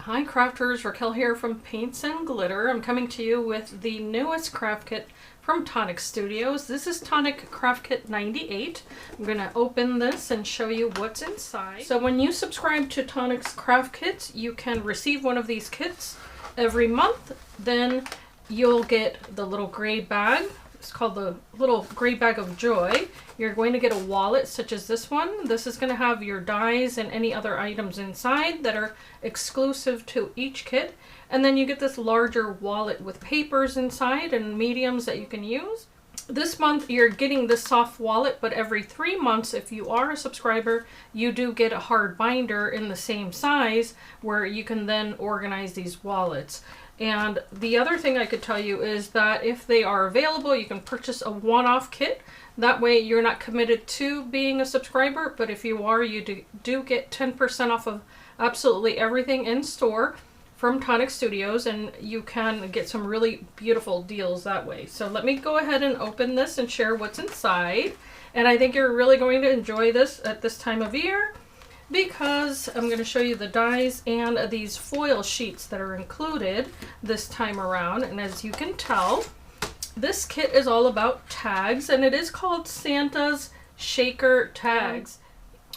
Hi crafters, Raquel here from Paints and Glitter. I'm coming to you with the newest craft kit from Tonic Studios. This is Tonic Craft Kit 98. I'm going to open this and show you what's inside. So when you subscribe to Tonic's craft kits, you can receive one of these kits every month. Then you'll get the little gray bag. It's called the little gray bag of joy. You're going to get a wallet such as this one. This is going to have your dies and any other items inside that are exclusive to each kit. And then you get this larger wallet with papers inside and mediums that you can use. This month you're getting this soft wallet, but every 3 months, if you are a subscriber, you do get a hard binder in the same size where you can then organize these wallets. And the other thing I could tell you is that if they are available, you can purchase a one-off kit. That way you're not committed to being a subscriber, but if you are, you do get 10% off of absolutely everything in store from Tonic Studios, and you can get some really beautiful deals that way. So let me go ahead and open this and share what's inside. And I think you're really going to enjoy this at this time of year, because I'm going to show you the dies and these foil sheets that are included this time around. And as you can tell, this kit is all about tags, and it is called Santa's Shaker Tags.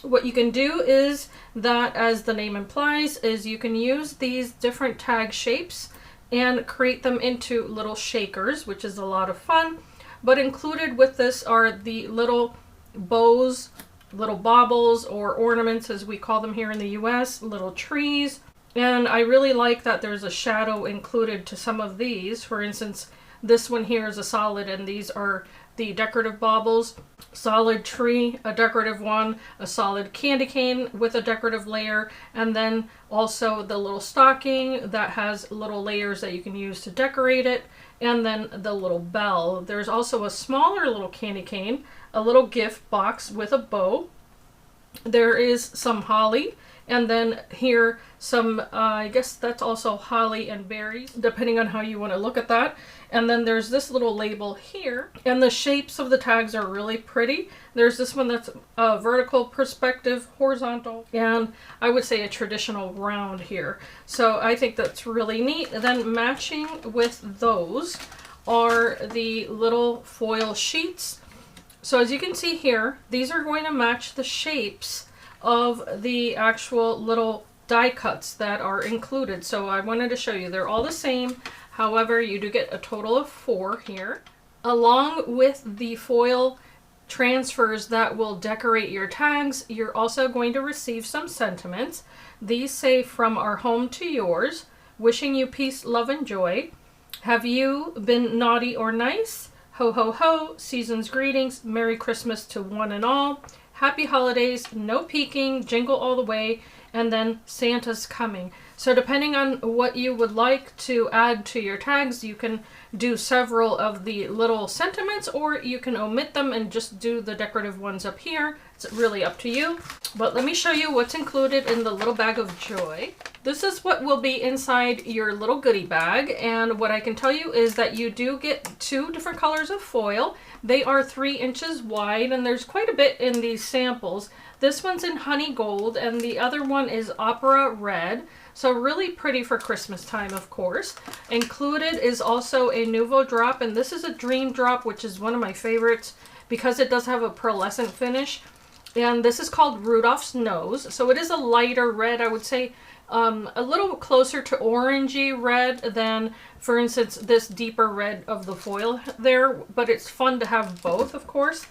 What you can do is that, as the name implies, is you can use these different tag shapes and create them into little shakers, which is a lot of fun. But included with this are the little bows, little baubles, or ornaments as we call them here in the US, little trees. And I really like that there's a shadow included to some of these. For instance, this one here is a solid, and these are the decorative baubles. Solid tree, a decorative one, a solid candy cane with a decorative layer, and then also the little stocking that has little layers that you can use to decorate it, and then the little bell. There's also a smaller little candy cane, a little gift box with a bow. There is some holly, and then here some, I guess that's also holly and berries, depending on how you want to look at that. And then there's this little label here, and the shapes of the tags are really pretty. There's this one that's a vertical perspective, horizontal, and I would say a traditional round here. So I think that's really neat. And then matching with those are the little foil sheets. So as you can see here, these are going to match the shapes of the actual little die cuts that are included. So I wanted to show you, they're all the same. However, you do get a total of 4 here. Along with the foil transfers that will decorate your tags, you're also going to receive some sentiments. These say, "From our home to yours, wishing you peace, love, and joy. Have you been naughty or nice? Ho, ho, ho, season's greetings, Merry Christmas to one and all. Happy holidays, no peeking, jingle all the way, and then Santa's coming." So depending on what you would like to add to your tags, you can do several of the little sentiments, or you can omit them and just do the decorative ones up here. It's really up to you. But let me show you what's included in the little bag of joy. This is what will be inside your little goodie bag, and what I can tell you is that you do get 2 different colors of foil. They are 3 inches wide, and there's quite a bit in these samples. This one's in honey gold, and the other one is opera red. So really pretty for Christmas time, of course. Included is also a Nuvo drop, and this is a dream drop, which is one of my favorites because it does have a pearlescent finish. And this is called Rudolph's Nose. So it is a lighter red, I would say a little closer to orangey red than, for instance, this deeper red of the foil there. But it's fun to have both, of course.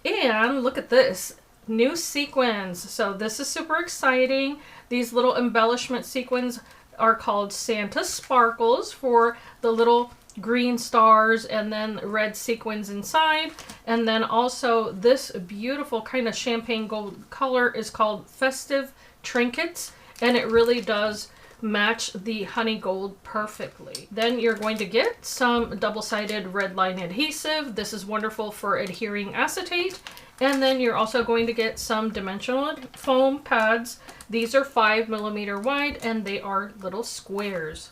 And look at this. New sequins. So this is super exciting. These little embellishment sequins are called Santa Sparkles for the little green stars and then red sequins inside. And then also this beautiful kind of champagne gold color is called Festive Trinkets, and it really does match the honey gold perfectly. Then you're going to get some double-sided red line adhesive. This is wonderful for adhering acetate. And then you're also going to get some dimensional foam pads. These are 5mm wide, and they are little squares.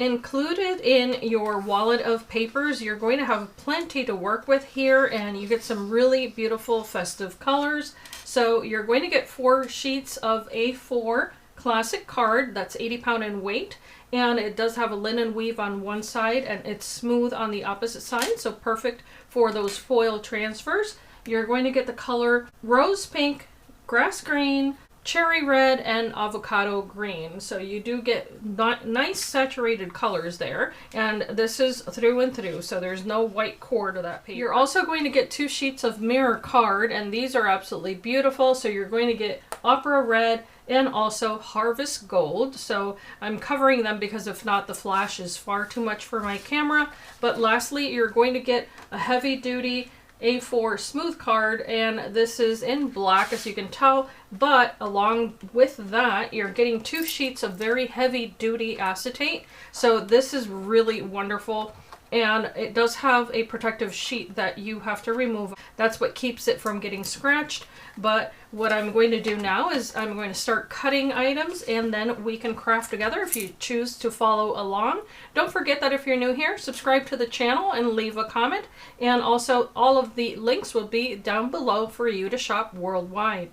Included in your wallet of papers, you're going to have plenty to work with here, and you get some really beautiful festive colors. So you're going to get 4 sheets of A4 classic card that's 80 pound in weight, and it does have a linen weave on one side and it's smooth on the opposite side, so perfect for those foil transfers. You're going to get the color rose pink, grass green, cherry red, and avocado green. So you do get nice saturated colors there, and this is through and through, so there's no white core to that paper. You're also going to get 2 sheets of mirror card, and these are absolutely beautiful. So you're going to get opera red and also harvest gold. So I'm covering them because if not, the flash is far too much for my camera. But lastly, you're going to get a heavy duty A4 smooth card, and this is in black, as you can tell, but along with that you're getting 2 sheets of very heavy duty acetate. So this is really wonderful, and it does have a protective sheet that you have to remove. That's what keeps it from getting scratched. But what I'm going to do now is I'm going to start cutting items, and then we can craft together if you choose to follow along. Don't forget that if you're new here, subscribe to the channel and leave a comment. And also all of the links will be down below for you to shop worldwide.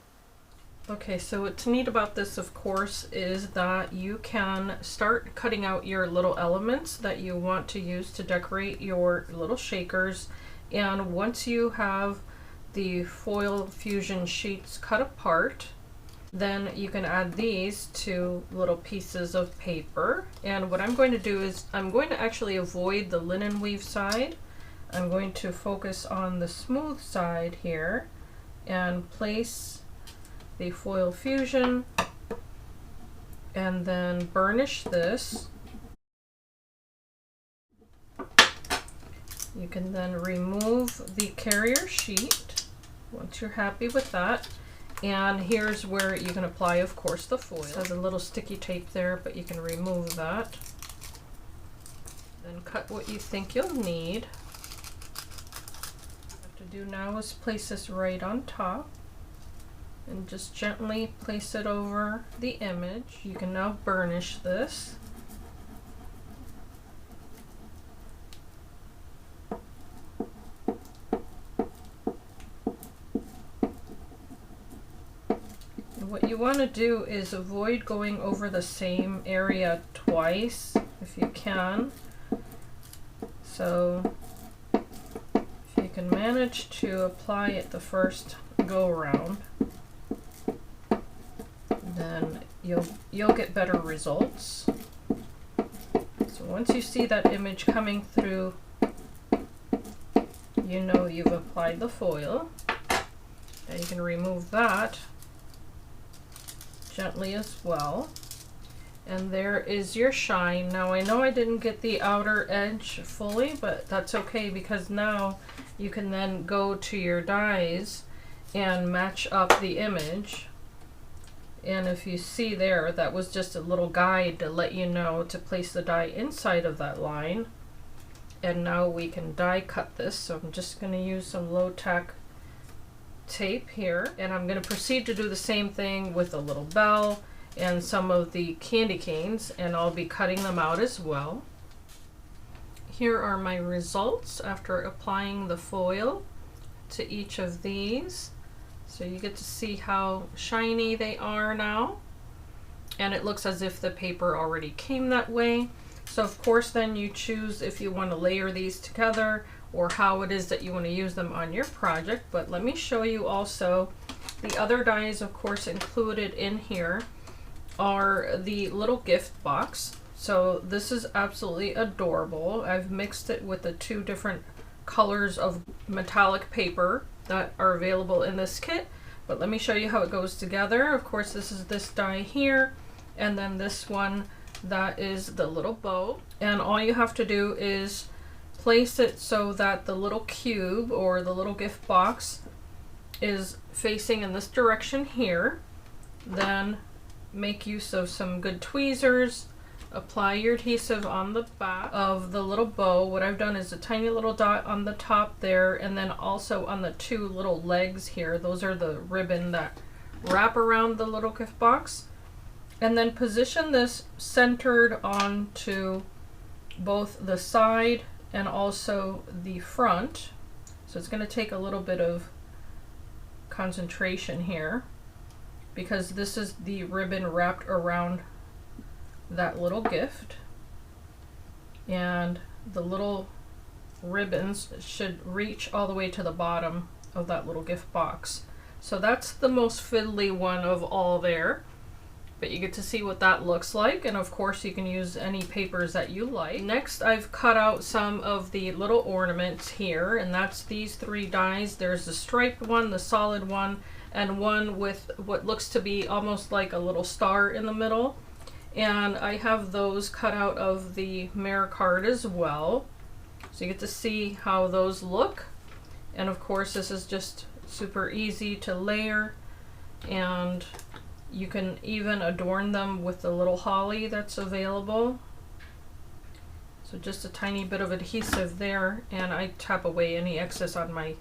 Okay, so what's neat about this, of course, is that you can start cutting out your little elements that you want to use to decorate your little shakers. And once you have the foil fusion sheets cut apart, then you can add these to little pieces of paper. And what I'm going to do is I'm going to actually avoid the linen weave side. I'm going to focus on the smooth side here and place the foil fusion and then burnish this. You can then remove the carrier sheet once you're happy with that. And here's where you can apply, of course, the foil. It has a little sticky tape there, but you can remove that. Then cut what you think you'll need. What you have to do now is place this right on top and just gently place it over the image. You can now burnish this. What you want to do is avoid going over the same area twice if you can. So if you can manage to apply it the first go around, then you'll get better results. So once you see that image coming through, you know you've applied the foil. And you can remove that gently as well. And there is your shine. Now I know I didn't get the outer edge fully, but that's okay, because now you can then go to your dies and match up the image. And if you see there, that was just a little guide to let you know to place the die inside of that line. And now we can die cut this. So I'm just going to use some low-tack tape here, and I'm going to proceed to do the same thing with a little bell and some of the candy canes, and I'll be cutting them out as well. Here are my results after applying the foil to each of these. So you get to see how shiny they are now, and it looks as if the paper already came that way. So of course then you choose if you want to layer these together or how it is that you want to use them on your project. But let me show you also the other dies. Of course included in here are the little gift box. So this is absolutely adorable. I've mixed it with the 2 different colors of metallic paper that are available in this kit, but let me show you how it goes together. Of course, this is this die here, and then this one that is the little bow, and all you have to do is place it so that the little cube or the little gift box is facing in this direction here. Then make use of some good tweezers. Apply your adhesive on the back of the little bow. What I've done is a tiny little dot on the top there, and then also on the 2 little legs here. Those are the ribbon that wrap around the little gift box. And then position this centered onto both the side and also the front. So it's going to take a little bit of concentration here. because this is the ribbon wrapped around that little gift, and the little ribbons should reach all the way to the bottom of that little gift box. So that's the most fiddly one of all there, but you get to see what that looks like, and of course you can use any papers that you like. Next, I've cut out some of the little ornaments here, and that's these 3 dies. There's the striped one, the solid one, and one with what looks to be almost like a little star in the middle. And I have those cut out of the Mirror card as well. So you get to see how those look. And of course this is just super easy to layer, and you can even adorn them with the little holly that's available. So just a tiny bit of adhesive there, and I tap away any excess on my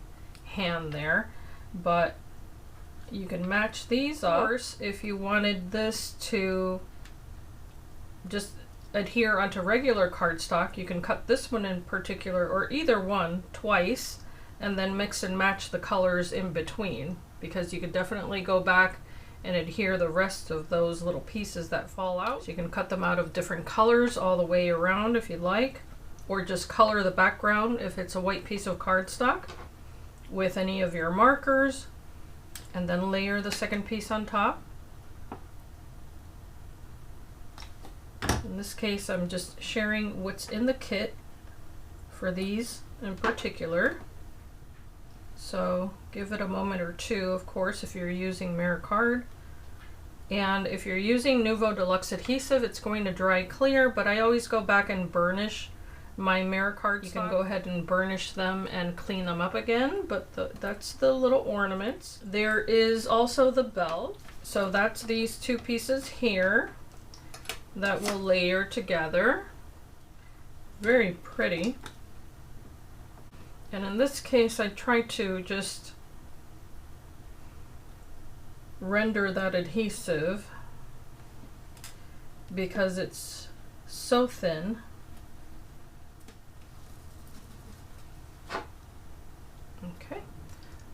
hand there. But you can match these up. Of course, if you wanted this to just adhere onto regular cardstock, you can cut this one in particular, or either one, twice, and then mix and match the colors in between, because you could definitely go back and adhere the rest of those little pieces that fall out. So you can cut them out of different colors all the way around if you like, or just color the background if it's a white piece of cardstock with any of your markers, and then layer the second piece on top. In this case, I'm just sharing what's in the kit for these in particular. So give it a moment or two, of course, if you're using Mirror card. And if you're using Nuvo Deluxe adhesive, it's going to dry clear, but I always go back and burnish my Mirror card. You can go ahead and burnish them and clean them up again, but that's the little ornaments. There is also the bell. So that's these 2 pieces here that will layer together. Very pretty. And in this case, I try to just render that adhesive because it's so thin. Okay,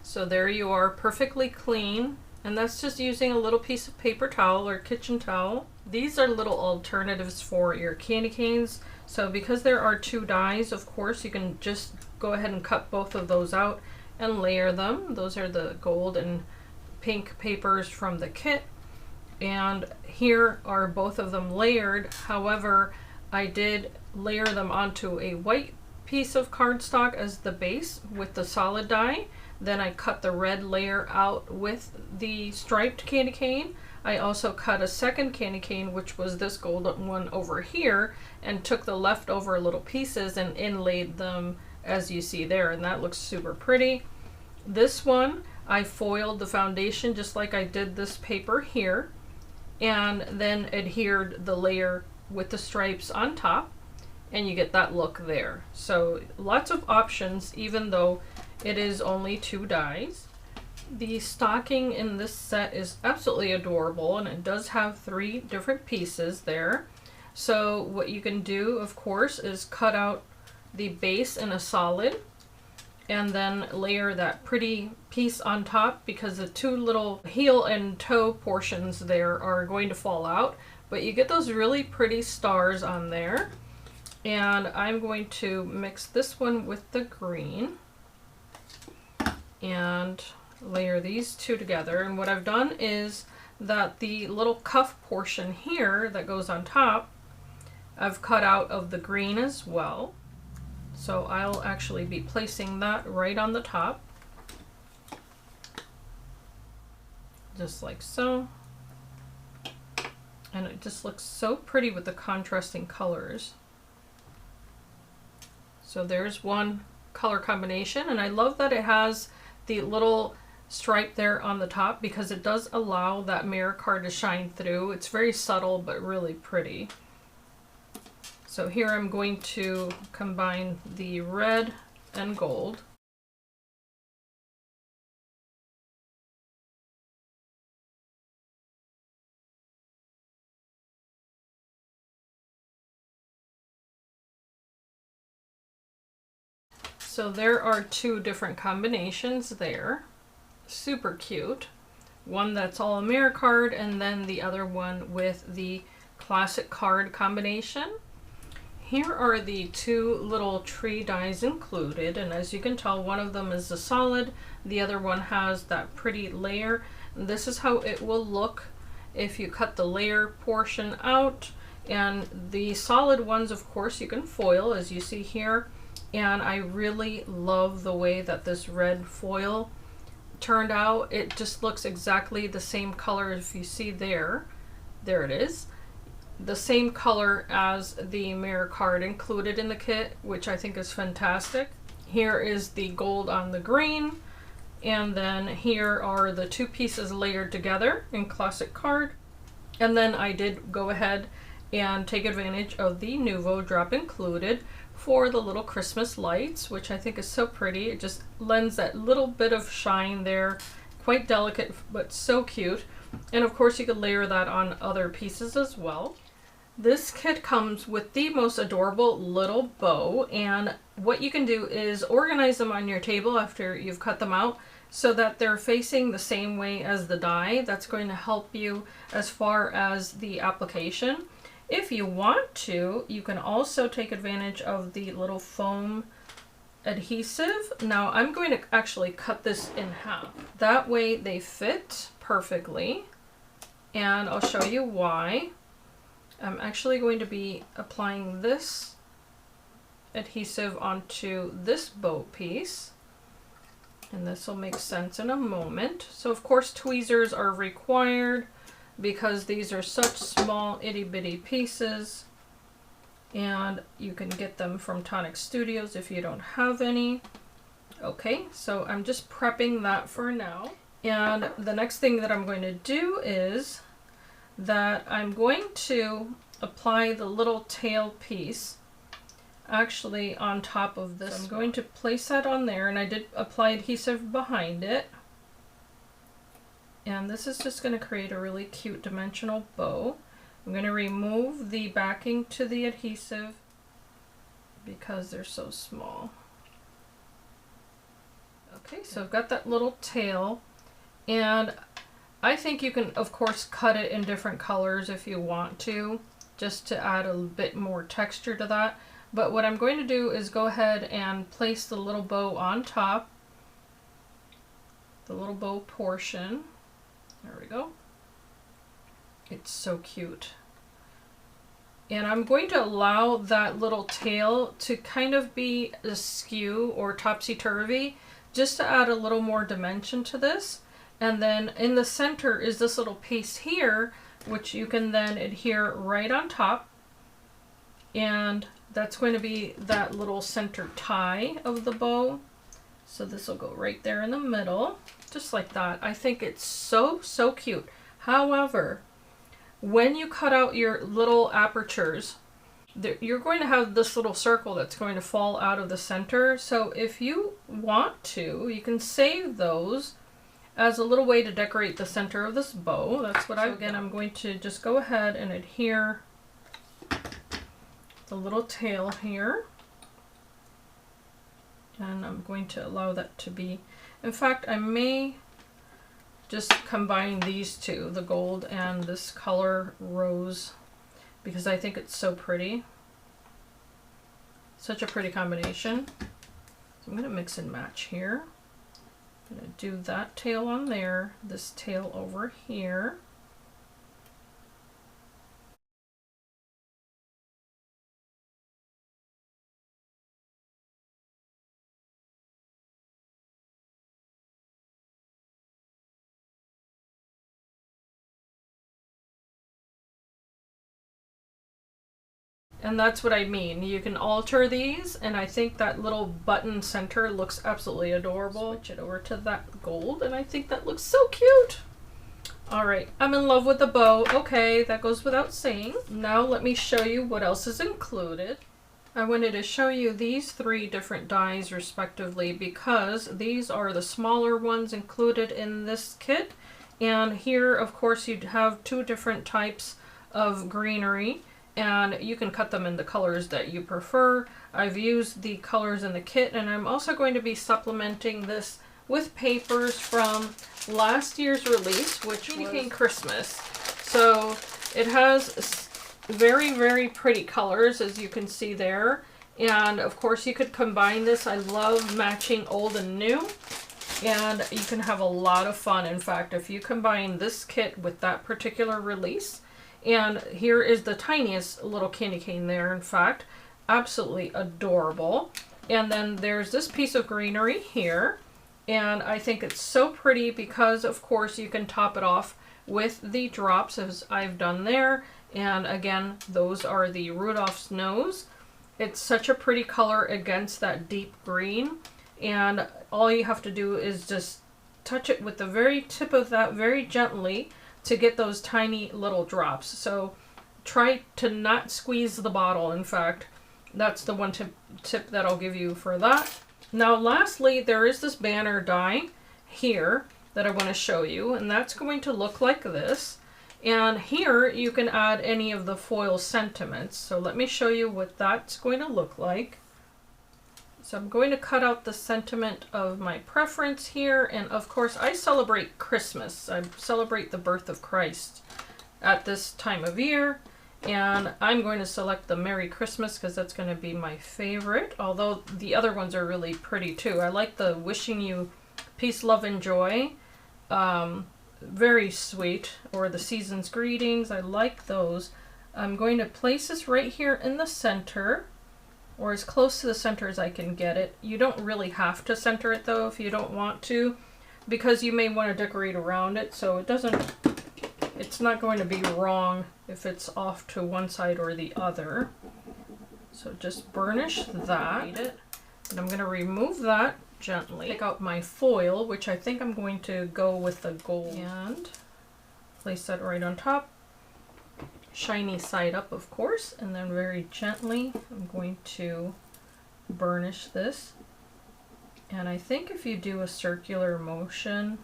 so there you are, perfectly clean. And that's just using a little piece of paper towel or kitchen towel. These are little alternatives for your candy canes. So because there are 2 dies, of course, you can just go ahead and cut both of those out and layer them. Those are the gold and pink papers from the kit. And here are both of them layered. However, I did layer them onto a white piece of cardstock as the base with the solid die. Then I cut the red layer out with the striped candy cane. I also cut a second candy cane, which was this golden one over here, and took the leftover little pieces and inlaid them as you see there, and that looks super pretty. This one, I foiled the foundation just like I did this paper here, and then adhered the layer with the stripes on top, and you get that look there. So lots of options, even though it is only 2 dies. The stocking in this set is absolutely adorable, and it does have 3 different pieces there. So what you can do, of course, is cut out the base in a solid and then layer that pretty piece on top, because the 2 little heel and toe portions there are going to fall out, but you get those really pretty stars on there. And I'm going to mix this one with the green and layer these 2 together. And what I've done is that the little cuff portion here that goes on top, I've cut out of the green as well. So I'll actually be placing that right on the top, just like so. And it just looks so pretty with the contrasting colors. So there's one color combination, and I love that it has the little stripe there on the top because it does allow that mirror card to shine through. It's very subtle but really pretty. So here I'm going to combine the red and gold. So there are 2 different combinations there. Super cute. one that's all mirror card, and then the other one with the classic card combination. Here are the two little tree dies included, and as you can tell, one of them is a solid, the other one has that pretty layer. This is how it will look if you cut the layer portion out. And the solid ones, of course, you can foil, as you see here. And I really love the way that this red foil turned out. It just looks exactly the same color. If you see there it is. The same color as the mirror card included in the kit, which I think is fantastic. Here is the gold on the green, and then here are the two pieces layered together in classic card. And then I did go ahead and take advantage of the Nuvo drop included for the little Christmas lights, which I think is so pretty. It just lends that little bit of shine there. Quite delicate, but so cute. And of course you could layer that on other pieces as well. This kit comes with the most adorable little bow, and what you can do is organize them on your table after you've cut them out so that they're facing the same way as the die. That's going to help you as far as the application. If you want to, you can also take advantage of the little foam adhesive. Now I'm going to actually cut this in half. That way they fit perfectly, and I'll show you why. I'm actually going to be applying this adhesive onto this bow piece, and this will make sense in a moment. So of course tweezers are required because these are such small itty bitty pieces, and you can get them from Tonic Studios if you don't have any. Okay, so I'm just prepping that for now. And the next thing that I'm going to do is that I'm going to apply the little tail piece actually on top of this. So I'm going to place that on there, and I did apply adhesive behind it. And this is just going to create a really cute dimensional bow. I'm going to remove the backing to the adhesive because they're so small. Okay, so I've got that little tail, and I think you can, of course, cut it in different colors if you want to, just to add a bit more texture to that. But what I'm going to do is go ahead and place the little bow on top, the little bow portion. There we go. It's so cute. And I'm going to allow that little tail to kind of be askew or topsy-turvy, just to add a little more dimension to this. And then in the center is this little piece here, which you can then adhere right on top. And that's going to be that little center tie of the bow. So this will go right there in the middle, just like that. I think it's so, so cute. However, when you cut out your little apertures, you're going to have this little circle that's going to fall out of the center. So if you want to, you can save those as a little way to decorate the center of this bow. That's what I'm going to just go ahead and adhere the little tail here. And I'm going to allow that to be, in fact, I may just combine these two, the gold and this color rose, because I think it's so pretty. Such a pretty combination. So I'm going to mix and match here. I'm going to do that tail on there, this tail over here. And that's what I mean. You can alter these, and I think that little button center looks absolutely adorable. Switch it over to that gold, and I think that looks so cute. All right, I'm in love with the bow. Okay, that goes without saying. Now let me show you what else is included. I wanted to show you these three different dies respectively because these are the smaller ones included in this kit. And here, of course, you'd have two different types of greenery, and you can cut them in the colors that you prefer. I've used the colors in the kit, and I'm also going to be supplementing this with papers from last year's release, which was Christmas. So it has very, very pretty colors, as you can see there. And of course you could combine this. I love matching old and new. And you can have a lot of fun. In fact, if you combine this kit with that particular release, and here is the tiniest little candy cane there, in fact, absolutely adorable. And then there's this piece of greenery here, and I think it's so pretty because of course you can top it off with the drops as I've done there. And again, those are the Rudolph's nose. It's such a pretty color against that deep green, and all you have to do is just touch it with the very tip of that very gently to get those tiny little drops. So try to not squeeze the bottle. In fact, that's the one tip that I'll give you for that. Now lastly, there is this banner die here that I want to show you, and that's going to look like this. And here you can add any of the foil sentiments. So let me show you what that's going to look like. So I'm going to cut out the sentiment of my preference here, and of course I celebrate Christmas. I celebrate the birth of Christ at this time of year, and I'm going to select the Merry Christmas because that's going to be my favorite, although the other ones are really pretty too. I like the wishing you peace, love, and joy. Very sweet. Or the season's greetings. I like those. I'm going to place this right here in the center, or as close to the center as I can get it. You don't really have to center it though if you don't want to, because you may want to decorate around it, so it's not going to be wrong if it's off to one side or the other. So just burnish that. And I'm going to remove that gently. Take out my foil, which I think I'm going to go with the gold, and place that right on top. Shiny side up, of course, and then very gently I'm going to burnish this. And I think if you do a circular motion,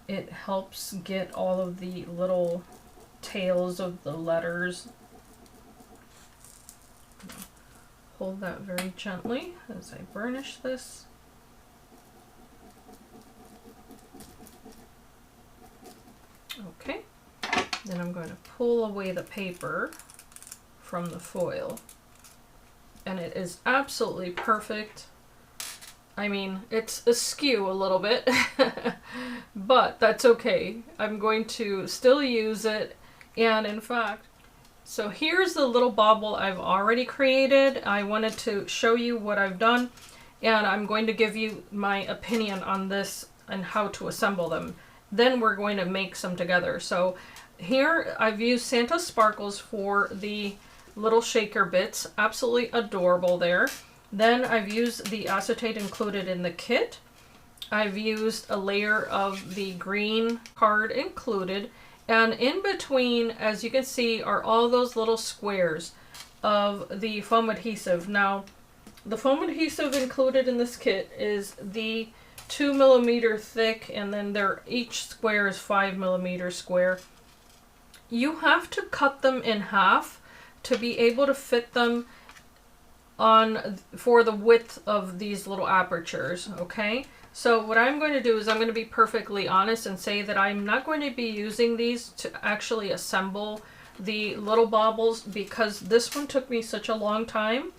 it helps get all of the little tails of the letters. Hold that very gently as I burnish this. Okay. Then I'm going to pull away the paper from the foil. And it is absolutely perfect. I mean, it's askew a little bit, but that's okay. I'm going to still use it. And in fact, so here's the little bauble I've already created. I wanted to show you what I've done, and I'm going to give you my opinion on this and how to assemble them. Then we're going to make some together. So here I've used Santa Sparkles for the little shaker bits. Absolutely adorable there. Then I've used the acetate included in the kit. I've used a layer of the green card included. And in between, as you can see, are all those little squares of the foam adhesive. Now, the foam adhesive included in this kit is the 2mm thick, and then each square is 5mm square. You have to cut them in half to be able to fit them on for the width of these little apertures, okay? So what I'm going to do is I'm going to be perfectly honest and say that I'm not going to be using these to actually assemble the little baubles, because this one took me such a long time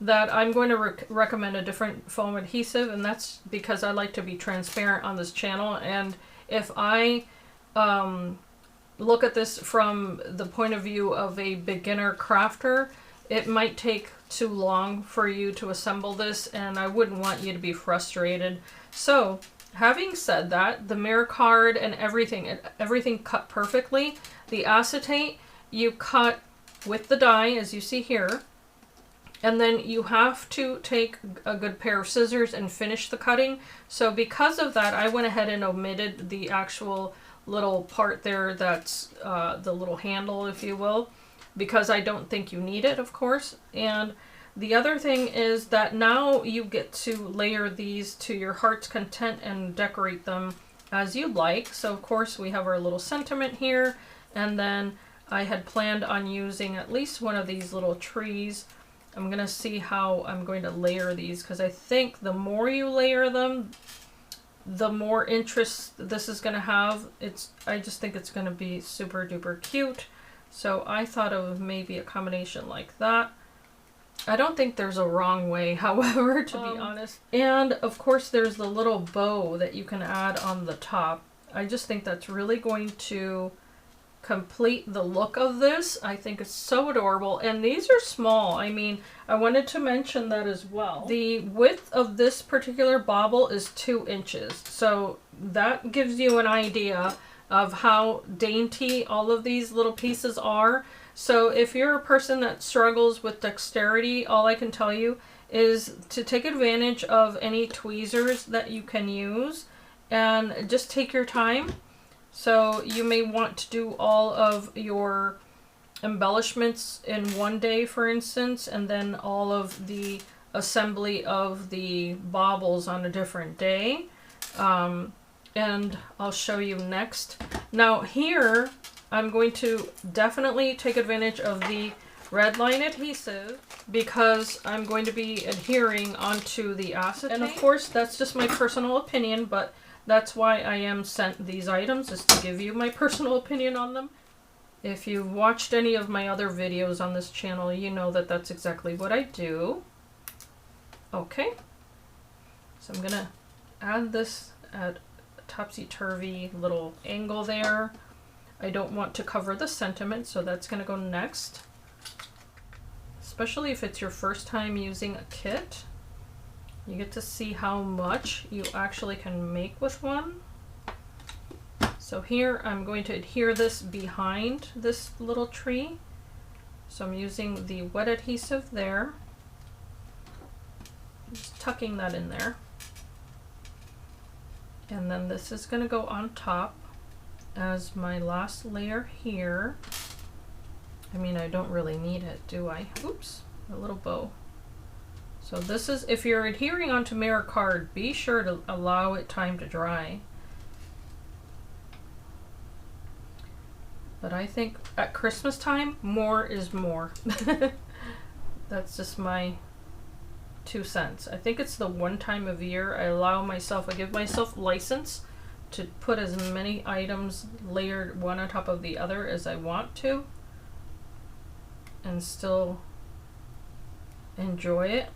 that I'm going to recommend a different foam adhesive, and that's because I like to be transparent on this channel. And if I look at this from the point of view of a beginner crafter, it might take too long for you to assemble this, and I wouldn't want you to be frustrated. So having said that, the mirror card and everything cut perfectly. The acetate you cut with the die, as you see here, and then you have to take a good pair of scissors and finish the cutting. So because of that, I went ahead and omitted the actual little part there that's the little handle, if you will, because I don't think you need it, of course. And the other thing is that now you get to layer these to your heart's content and decorate them as you like. So of course we have our little sentiment here, and then I had planned on using at least one of these little trees. I'm gonna see how I'm going to layer these, because I think the more you layer them, the more interest this is going to have. I just think it's going to be super duper cute. So I thought of maybe a combination like that. I don't think there's a wrong way, however, to be honest. And of course there's the little bow that you can add on the top. I just think that's really going to complete the look of this. I think it's so adorable. And these are small. I mean, I wanted to mention that as well. The width of this particular bauble is 2 inches. So that gives you an idea of how dainty all of these little pieces are. So if you're a person that struggles with dexterity, all I can tell you is to take advantage of any tweezers that you can use and just take your time. So you may want to do all of your embellishments in one day, for instance, and then all of the assembly of the baubles on a different day. And I'll show you next. Now here, I'm going to definitely take advantage of the red line adhesive because I'm going to be adhering onto the acetate. And of course, that's just my personal opinion, but that's why I am sent these items, is to give you my personal opinion on them. If you've watched any of my other videos on this channel, you know that that's exactly what I do. Okay, so I'm gonna add this at a topsy-turvy little angle there. I don't want to cover the sentiment, so that's gonna go next. Especially if it's your first time using a kit. You get to see how much you actually can make with one. So here I'm going to adhere this behind this little tree. So I'm using the wet adhesive there. Just tucking that in there. And then this is going to go on top as my last layer here. I mean, I don't really need it, do I? Oops, a little bow. So this is, if you're adhering onto mirror card, be sure to allow it time to dry. But I think at Christmas time, more is more. That's just my 2 cents. I think it's the one time of year I give myself license to put as many items layered one on top of the other as I want to, and still enjoy it.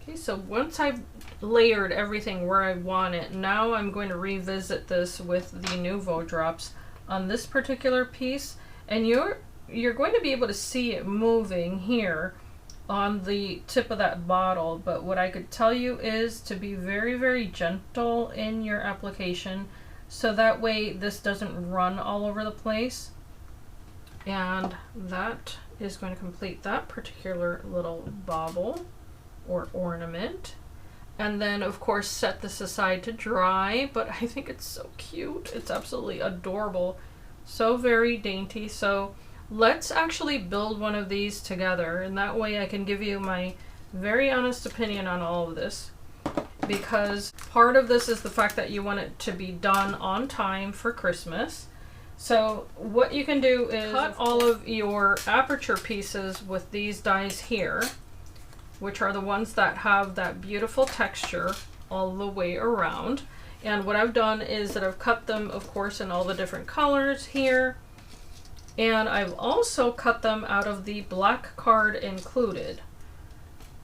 Okay, so once I've layered everything where I want it, now I'm going to revisit this with the Nuvo drops on this particular piece, and you're going to be able to see it moving here on the tip of that bottle. But what I could tell you is to be very, very gentle in your application, so that way this doesn't run all over the place. And that is going to complete that particular little bauble or ornament. And then of course set this aside to dry, but I think it's so cute. It's absolutely adorable. So very dainty. So let's actually build one of these together, and that way I can give you my very honest opinion on all of this, because part of this is the fact that you want it to be done on time for Christmas. So what you can do is cut all of your aperture pieces with these dies here, which are the ones that have that beautiful texture all the way around. And what I've done is that I've cut them, of course, in all the different colors here. And I've also cut them out of the black card included.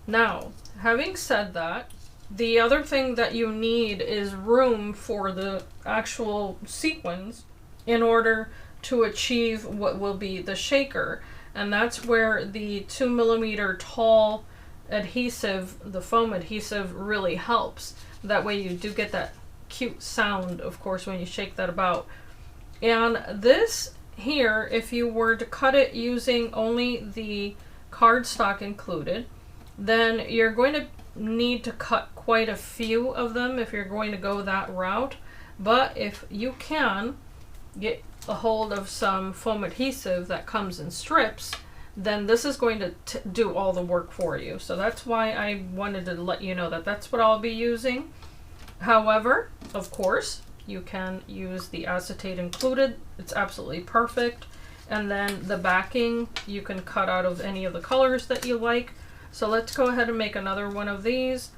Now, having said that, the other thing that you need is room for the actual sequins in order to achieve what will be the shaker. And that's where the 2mm tall adhesive, the foam adhesive, really helps. That way you do get that cute sound, of course, when you shake that about. And this here, if you were to cut it using only the cardstock included, then you're going to need to cut quite a few of them if you're going to go that route. But if you can get a hold of some foam adhesive that comes in strips, then this is going to do all the work for you. So that's why I wanted to let you know that that's what I'll be using. However, of course, you can use the acetate included. It's absolutely perfect. And then the backing, you can cut out of any of the colors that you like. So let's go ahead and make another one of these.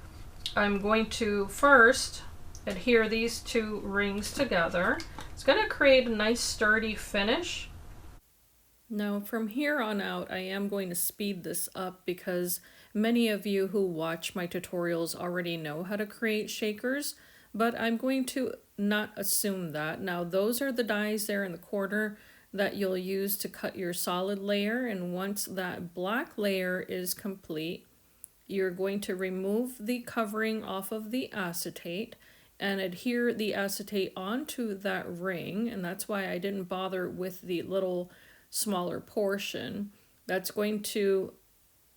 I'm going to first adhere these two rings together. It's going to create a nice sturdy finish. Now from here on out, I am going to speed this up because many of you who watch my tutorials already know how to create shakers, but I'm going to not assume that. Now those are the dies there in the corner that you'll use to cut your solid layer, and once that black layer is complete, you're going to remove the covering off of the acetate and adhere the acetate onto that ring, and that's why I didn't bother with the little smaller portion. That's going to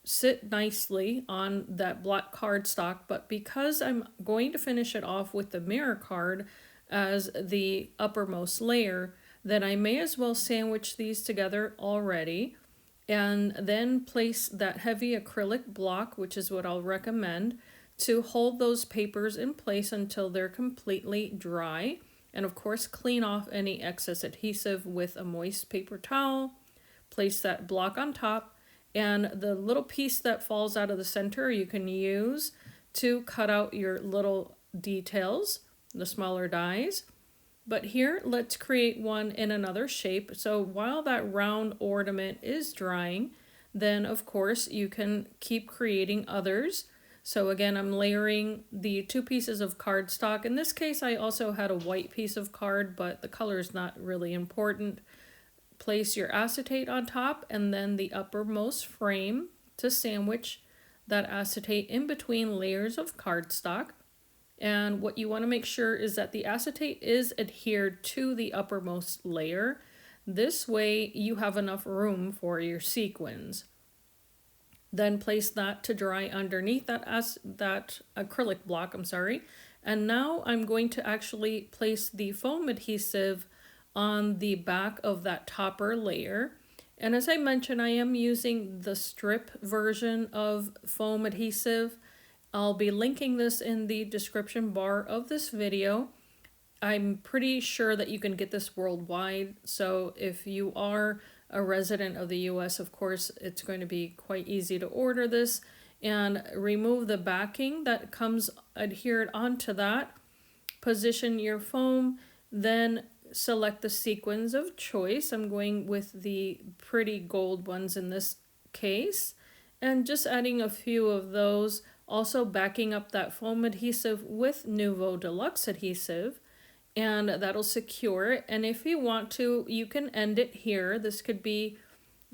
sit nicely on that black cardstock, but because I'm going to finish it off with the mirror card as the uppermost layer, then I may as well sandwich these together already and then place that heavy acrylic block, which is what I'll recommend, to hold those papers in place until they're completely dry. And of course, clean off any excess adhesive with a moist paper towel. Place that block on top, and the little piece that falls out of the center you can use to cut out your little details, the smaller dies. But here, let's create one in another shape. So while that round ornament is drying, then of course you can keep creating others. So again, I'm layering the two pieces of cardstock. In this case, I also had a white piece of card, but the color is not really important. Place your acetate on top and then the uppermost frame to sandwich that acetate in between layers of cardstock. And what you want to make sure is that the acetate is adhered to the uppermost layer. This way you have enough room for your sequins. Then place that to dry underneath that acrylic block, And now I'm going to actually place the foam adhesive on the back of that topper layer. And as I mentioned, I am using the strip version of foam adhesive. I'll be linking this in the description bar of this video. I'm pretty sure that you can get this worldwide, so if you are a resident of the US, of course, it's going to be quite easy to order this. And remove the backing that comes adhered onto that. Position your foam, then select the sequins of choice. I'm going with the pretty gold ones in this case, and just adding a few of those. Also backing up that foam adhesive with Nuvo Deluxe adhesive, and that'll secure it. And if you want to, you can end it here. This could be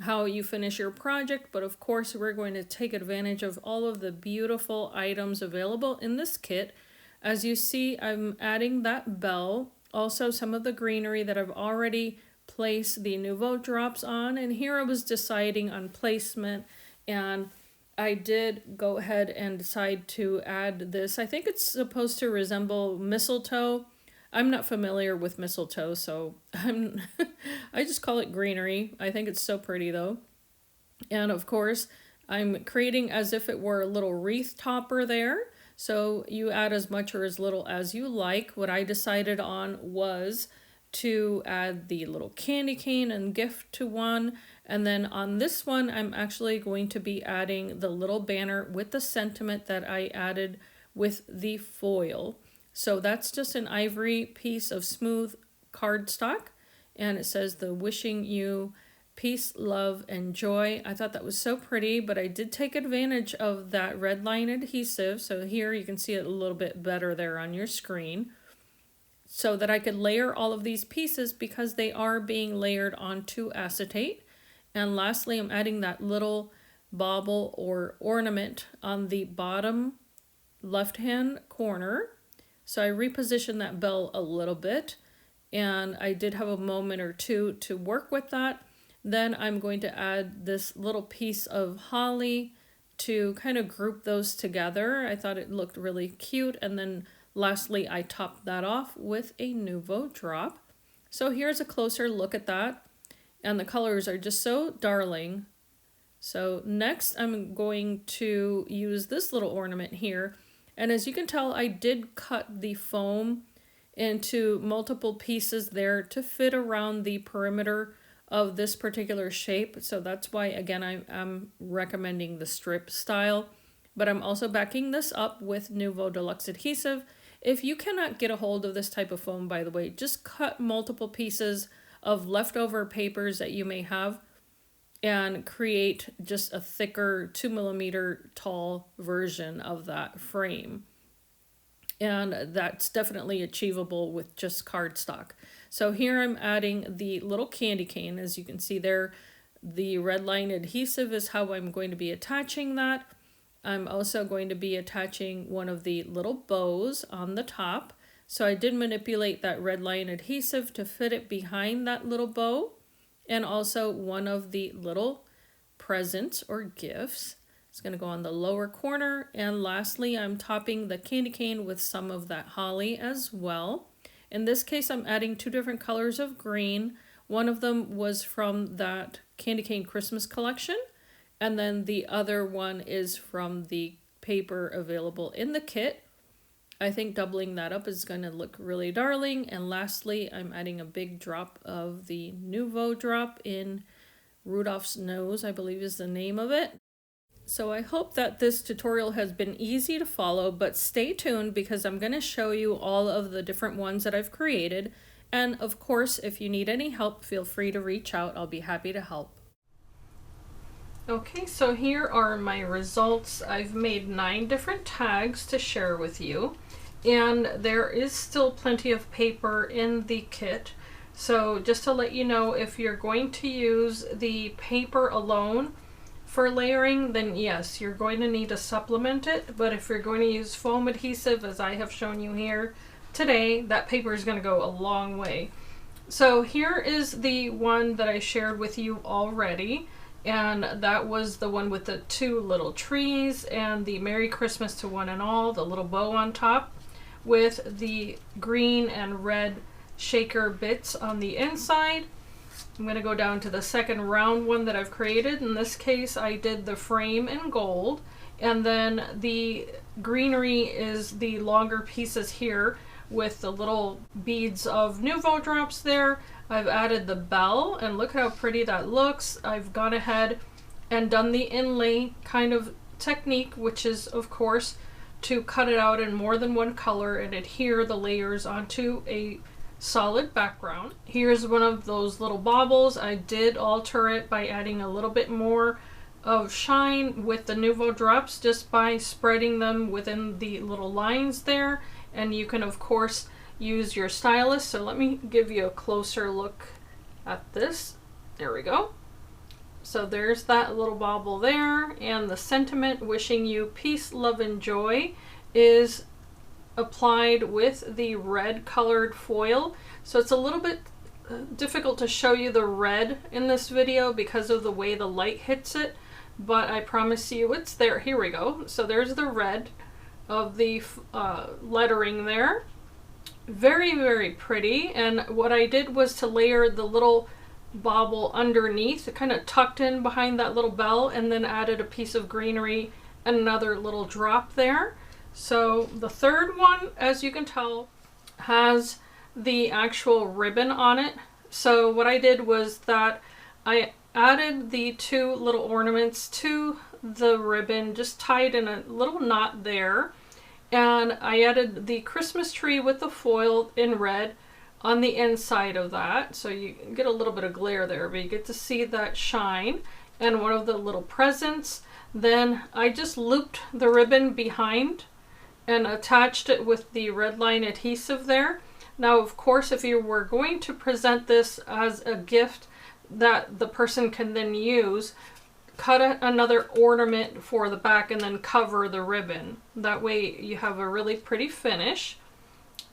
how you finish your project, but of course we're going to take advantage of all of the beautiful items available in this kit. As you see, I'm adding that bell, also some of the greenery that I've already placed the Nuvo drops on, and here I was deciding on placement, and I did go ahead and decide to add this. I think it's supposed to resemble mistletoe. I'm not familiar with mistletoe, so I just call it greenery. I think it's so pretty though. And of course, I'm creating as if it were a little wreath topper there. So you add as much or as little as you like. What I decided on was to add the little candy cane and gift to one. And then on this one, I'm actually going to be adding the little banner with the sentiment that I added with the foil. So that's just an ivory piece of smooth cardstock. And it says the wishing you peace, love, and joy. I thought that was so pretty, but I did take advantage of that red line adhesive. So here you can see it a little bit better there on your screen, so that I could layer all of these pieces because they are being layered onto acetate. And lastly, I'm adding that little bauble or ornament on the bottom left-hand corner. So I repositioned that bell a little bit, and I did have a moment or two to work with that. Then I'm going to add this little piece of holly to kind of group those together. I thought it looked really cute. And then lastly, I topped that off with a Nuvo drop. So here's a closer look at that. And the colors are just so darling. So next I'm going to use this little ornament here. And as you can tell, I did cut the foam into multiple pieces there to fit around the perimeter of this particular shape. So that's why, again, I'm recommending the strip style. But I'm also backing this up with Nuvo Deluxe adhesive. If you cannot get a hold of this type of foam, by the way, just cut multiple pieces of leftover papers that you may have and create just a thicker 2mm tall version of that frame. And that's definitely achievable with just cardstock. So here I'm adding the little candy cane. As you can see there, the red line adhesive is how I'm going to be attaching that. I'm also going to be attaching one of the little bows on the top. So I did manipulate that red line adhesive to fit it behind that little bow, and also one of the little presents or gifts. It's going to go on the lower corner, and lastly I'm topping the candy cane with some of that holly as well. In this case I'm adding two different colors of green. One of them was from that candy cane Christmas collection, and then the other one is from the paper available in the kit. I think doubling that up is going to look really darling. And lastly, I'm adding a big drop of the Nouveau drop in Rudolph's Nose, I believe is the name of it. So I hope that this tutorial has been easy to follow, but stay tuned because I'm going to show you all of the different ones that I've created. And of course, if you need any help, feel free to reach out. I'll be happy to help. Okay, so here are my results. I've made 9 different tags to share with you, and there is still plenty of paper in the kit. So just to let you know, if you're going to use the paper alone for layering, then yes, you're going to need to supplement it. But if you're going to use foam adhesive, as I have shown you here today, that paper is going to go a long way. So here is the one that I shared with you already. And that was the one with the 2 little trees and the Merry Christmas to one and all, the little bow on top with the green and red shaker bits on the inside. I'm going to go down to the second round one that I've created. In this case, I did the frame in gold, and then the greenery is the longer pieces here with the little beads of Nouveau drops there. I've added the bell, and look how pretty that looks. I've gone ahead and done the inlay kind of technique, which is of course to cut it out in more than one color and adhere the layers onto a solid background. Here's one of those little baubles. I did alter it by adding a little bit more of shine with the Nouveau drops just by spreading them within the little lines there. And you can of course use your stylus. So let me give you a closer look at this. There we go. So there's that little bauble there, and the sentiment wishing you peace, love, and joy is applied with the red colored foil. So it's a little bit difficult to show you the red in this video because of the way the light hits it, but I promise you it's there. Here we go. So there's the red of the lettering there. Very, very pretty. And what I did was to layer the little bauble underneath. It kind of tucked in behind that little bell, and then added a piece of greenery and another little drop there. So the third one, as you can tell, has the actual ribbon on it. So what I did was that I added the 2 little ornaments to the ribbon, just tied in a little knot there. And I added the Christmas tree with the foil in red on the inside of that. So you get a little bit of glare there, but you get to see that shine. And one of the little presents. Then I just looped the ribbon behind and attached it with the red line adhesive there. Now, of course, if you were going to present this as a gift that the person can then use, cut another ornament for the back and then cover the ribbon. That way you have a really pretty finish.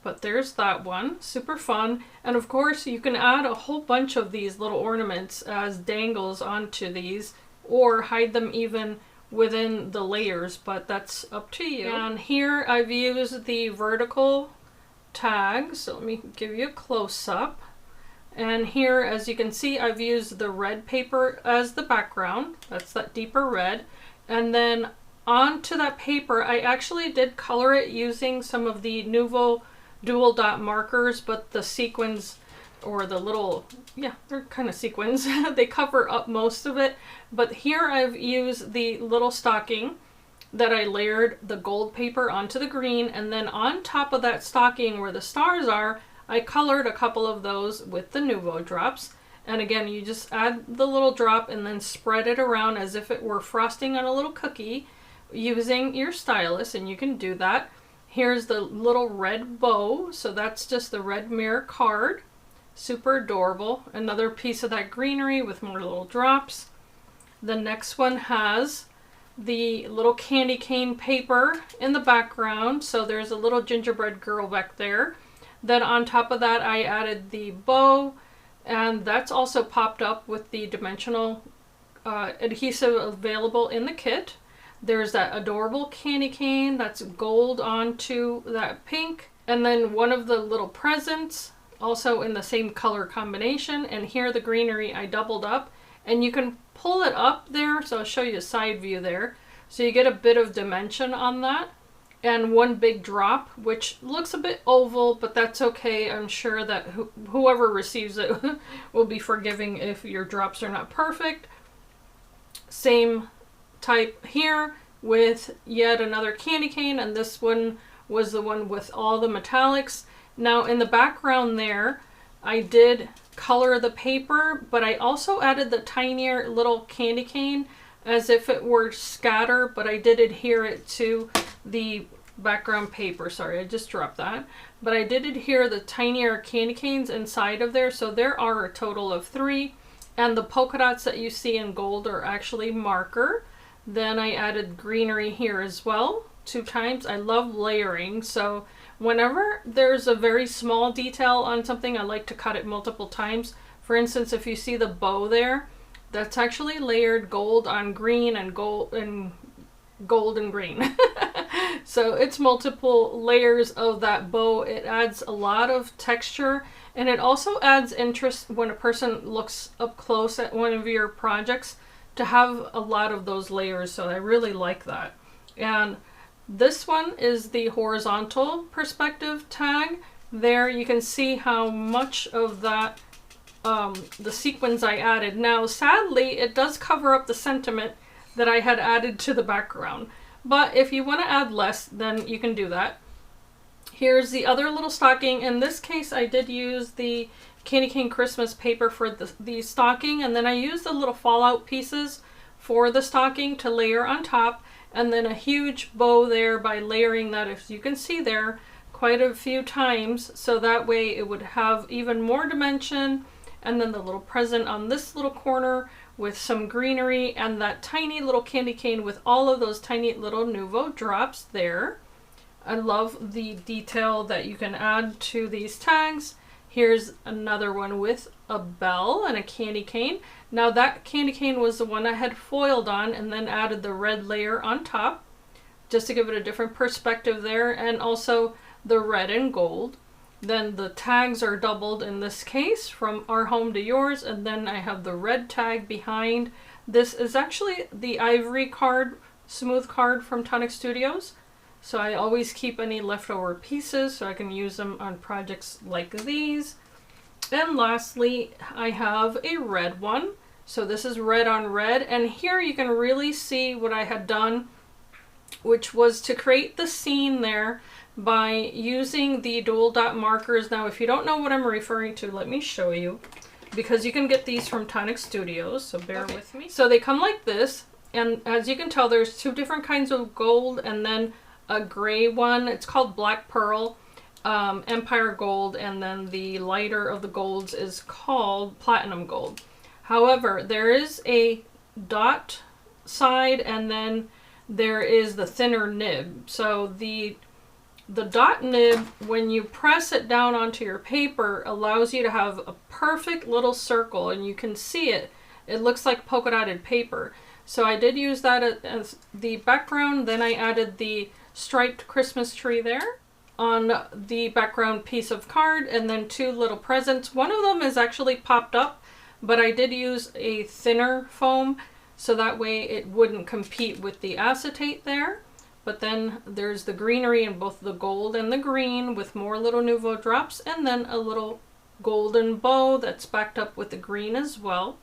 But there's that one, super fun. And of course you can add a whole bunch of these little ornaments as dangles onto these, or hide them even within the layers, but that's up to you. And here I've used the vertical tag, so let me give you a close-up. And here, as you can see, I've used the red paper as the background. That's that deeper red. And then onto that paper, I actually did color it using some of the Nouveau dual dot markers, but the sequins, or the little, yeah, they're kind of sequins. They cover up most of it. But here I've used the little stocking that I layered the gold paper onto the green, and then on top of that stocking where the stars are, I colored a couple of those with the Nouveau drops. And again, you just add the little drop and then spread it around as if it were frosting on a little cookie using your stylus, and you can do that. Here's the little red bow, so that's just the red mirror card. Super adorable. Another piece of that greenery with more little drops. The next one has the little candy cane paper in the background, so there's a little gingerbread girl back there. Then on top of that I added the bow, and that's also popped up with the dimensional adhesive available in the kit. There's that adorable candy cane that's gold onto that pink, and then one of the little presents also in the same color combination. And here the greenery I doubled up, and you can pull it up there, so I'll show you a side view there, so you get a bit of dimension on that. And one big drop, which looks a bit oval, but that's okay. I'm sure that whoever receives it will be forgiving if your drops are not perfect. Same type here with yet another candy cane, and this one was the one with all the metallics. Now in the background there, I did color the paper, but I also added the tinier little candy cane as if it were scatter, but I did adhere it to the background paper. Sorry, I just dropped that. But I did adhere the tinier candy canes inside of there, so there are a total of 3. And the polka dots that you see in gold are actually marker. Then I added greenery here as well, 2 times. I love layering, so whenever there's a very small detail on something, I like to cut it multiple times. For instance, if you see the bow there, that's actually layered gold on green and gold and green. So it's multiple layers of that bow. It adds a lot of texture, and it also adds interest when a person looks up close at one of your projects to have a lot of those layers, so I really like that. And this one is the horizontal perspective tag. There you can see how much of that the sequins I added. Now sadly it does cover up the sentiment that I had added to the background, but if you want to add less, then you can do that. Here's the other little stocking. In this case I did use the candy cane Christmas paper for the stocking, and then I used the little fallout pieces for the stocking to layer on top, and then a huge bow there by layering that, as you can see there, quite a few times, so that way it would have even more dimension. And then the little present on this little corner with some greenery, and that tiny little candy cane with all of those tiny little Nouveau drops there. I love the detail that you can add to these tags. Here's another one with a bell and a candy cane. Now that candy cane was the one I had foiled on and then added the red layer on top just to give it a different perspective there, and also the red and gold. Then the tags are doubled in this case, from our home to yours, and then I have the red tag behind. This is actually the ivory card, smooth card from Tonic Studios. So I always keep any leftover pieces so I can use them on projects like these. And lastly, I have a red one. So this is red on red, and here you can really see what I had done, which was to create the scene there by using the dual dot markers. Now if you don't know what I'm referring to, let me show you, because you can get these from Tonic Studios, so bear with me. So they come like this, and as you can tell there's 2 different kinds of gold and then a gray one. It's called Black Pearl, Empire Gold, and then the lighter of the golds is called Platinum Gold. However, there is a dot side, and then there is the thinner nib. So the dot nib, when you press it down onto your paper, allows you to have a perfect little circle, and you can see it. It looks like polka dotted paper. So I did use that as the background. Then I added the striped Christmas tree there on the background piece of card, and then 2 little presents. One of them is actually popped up, but I did use a thinner foam so that way it wouldn't compete with the acetate there. But then there's the greenery in both the gold and the green with more little Nouveau drops, and then a little golden bow that's backed up with the green as well.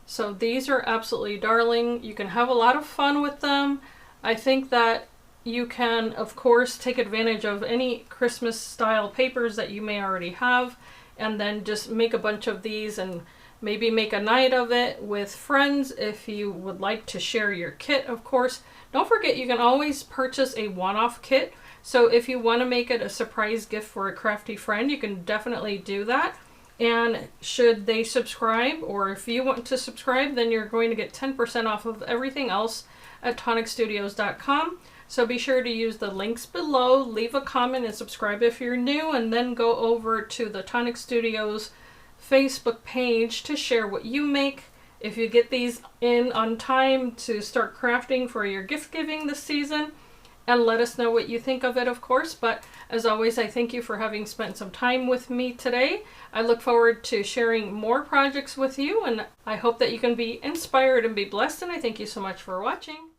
So these are absolutely darling. You can have a lot of fun with them. I think that you can, of course, take advantage of any Christmas style papers that you may already have, and then just make a bunch of these and maybe make a night of it with friends if you would like to share your kit, of course. Don't forget, you can always purchase a one-off kit. So if you want to make it a surprise gift for a crafty friend, you can definitely do that. And should they subscribe, or if you want to subscribe, then you're going to get 10% off of everything else at tonicstudios.com. So be sure to use the links below, leave a comment, and subscribe if you're new, and then go over to the Tonic Studios Facebook page to share what you make. If you get these in on time to start crafting for your gift giving this season, and let us know what you think of it, of course. But as always, I thank you for having spent some time with me today. I look forward to sharing more projects with you, and I hope that you can be inspired and be blessed, and I thank you so much for watching.